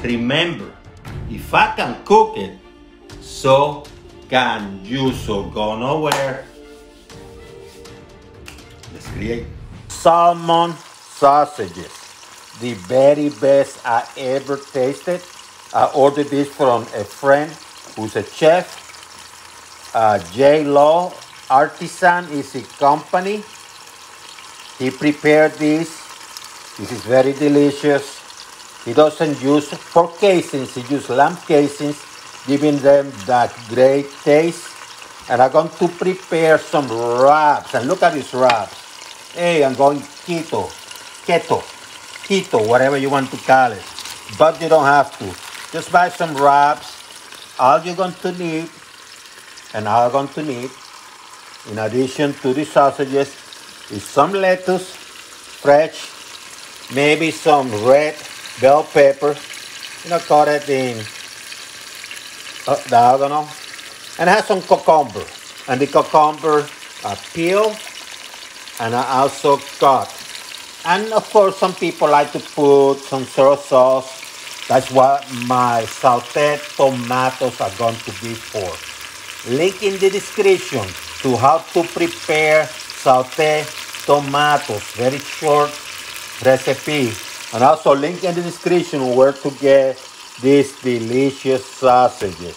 Remember, if I can cook it, so can you. So go nowhere. Let's create salmon sausages. The very best I ever tasted. I ordered this from a friend who's a chef. J. Law Artisan is a company. He prepared this. This is very delicious. He doesn't use pork casings, he uses lamb casings, giving them that great taste. And I'm going to prepare some wraps. And look at these wraps. Hey, I'm going keto, whatever you want to call it. But you don't have to. Just buy some wraps. All you're going to need, and I'm going to need, in addition to the sausages, is some lettuce, fresh, maybe some red bell pepper, cut it in diagonal, and have some cucumber. And the cucumber I peel, and I also cut. And of course, some people like to put some soy sauce. That's what my sauteed tomatoes are going to be for. Link in the description to how to prepare sauteed tomatoes. Very short recipe. And also link in the description where to get these delicious sausages.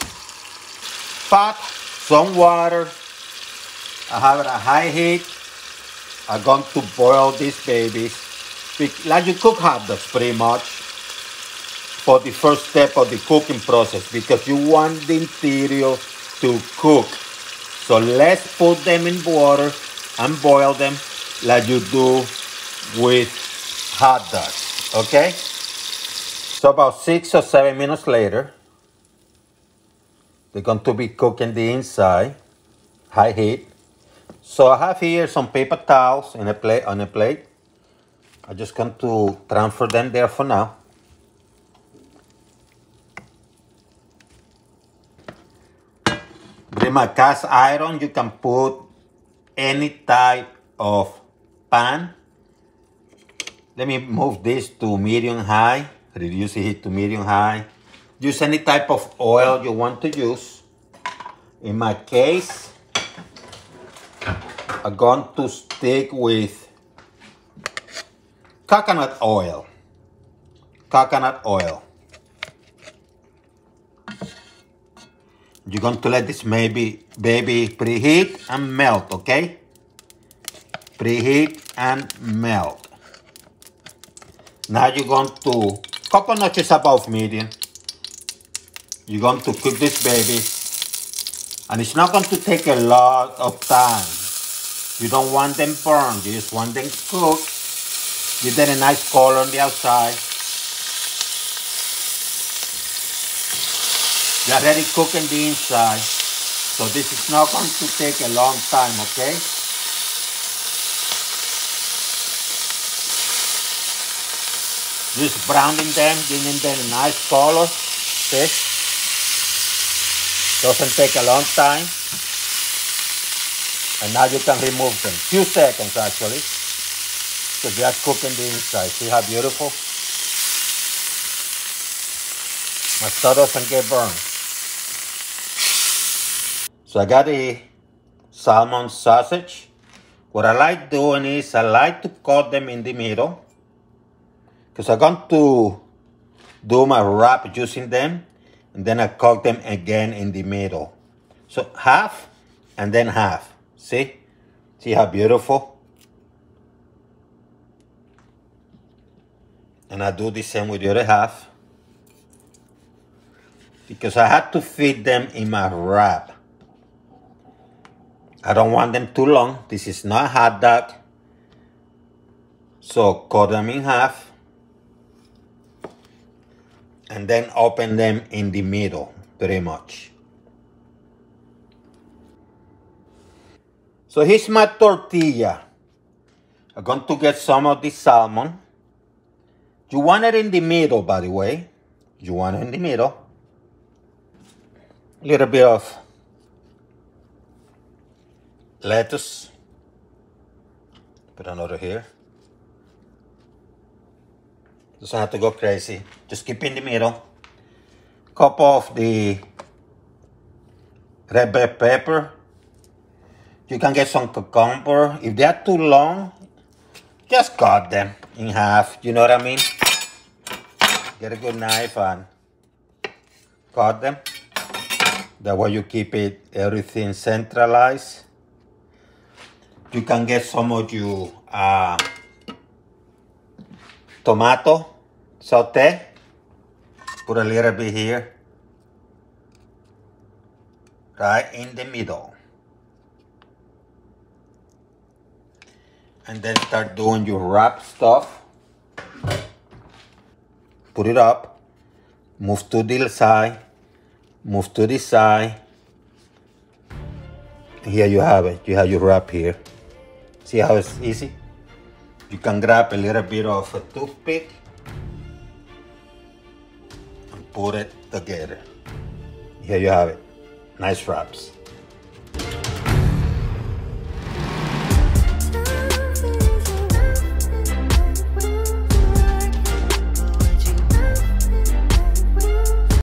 Pot some water. I have it at high heat. I'm going to boil these babies like you cook hot dogs pretty much for the first step of the cooking process, because you want the interior to cook. So let's put them in water and boil them like you do with hot dogs, okay? So about 6 or 7 minutes later, they're going to be cooking the inside, high heat. So I have here some paper towels on a plate. I'm just going to transfer them there for now. With my cast iron, you can put any type of pan. Let me move this to medium high, reduce the heat to medium high. Use any type of oil you want to use. In my case, I'm going to stick with coconut oil. You're going to let this baby preheat and melt, okay? Preheat and melt. Now you're going to, couple notches above medium. You're going to cook this baby. And it's not going to take a lot of time. You don't want them burned, you just want them cooked. Give them a nice color on the outside. They're already cooking the inside. So this is not going to take a long time, okay? Just browning them, giving them a nice color. See? Doesn't take a long time. And now you can remove them. Few seconds actually. Because they are cooking the inside. See how beautiful? My stuff doesn't get burned. So I got the salmon sausage. What I like doing is I like to cut them in the middle. Because I'm going to do my wrap using them. And then I cut them again in the middle. So half and then half. See? See how beautiful? And I do the same with the other half. Because I had to fit them in my wrap. I don't want them too long. This is not a hot dog. So cut them in half. And then open them in the middle, pretty much. So here's my tortilla. I'm going to get some of the salmon. You want it in the middle, by the way. You want it in the middle. A little bit of lettuce. Put another here. Doesn't have to go crazy. Just keep in the middle. cup of the red bell pepper. You can get some cucumber. If they are too long, just cut them in half. You know what I mean? Get a good knife and cut them. That way you keep everything centralized. You can get some of your tomato saute. Put a little bit here, right in the middle. And then start doing your wrap stuff. Put it up, move to the side, move to the side. Here you have it, you have your wrap here. See how it's easy? You can grab a little bit of a toothpick and put it together. Here you have it, nice wraps.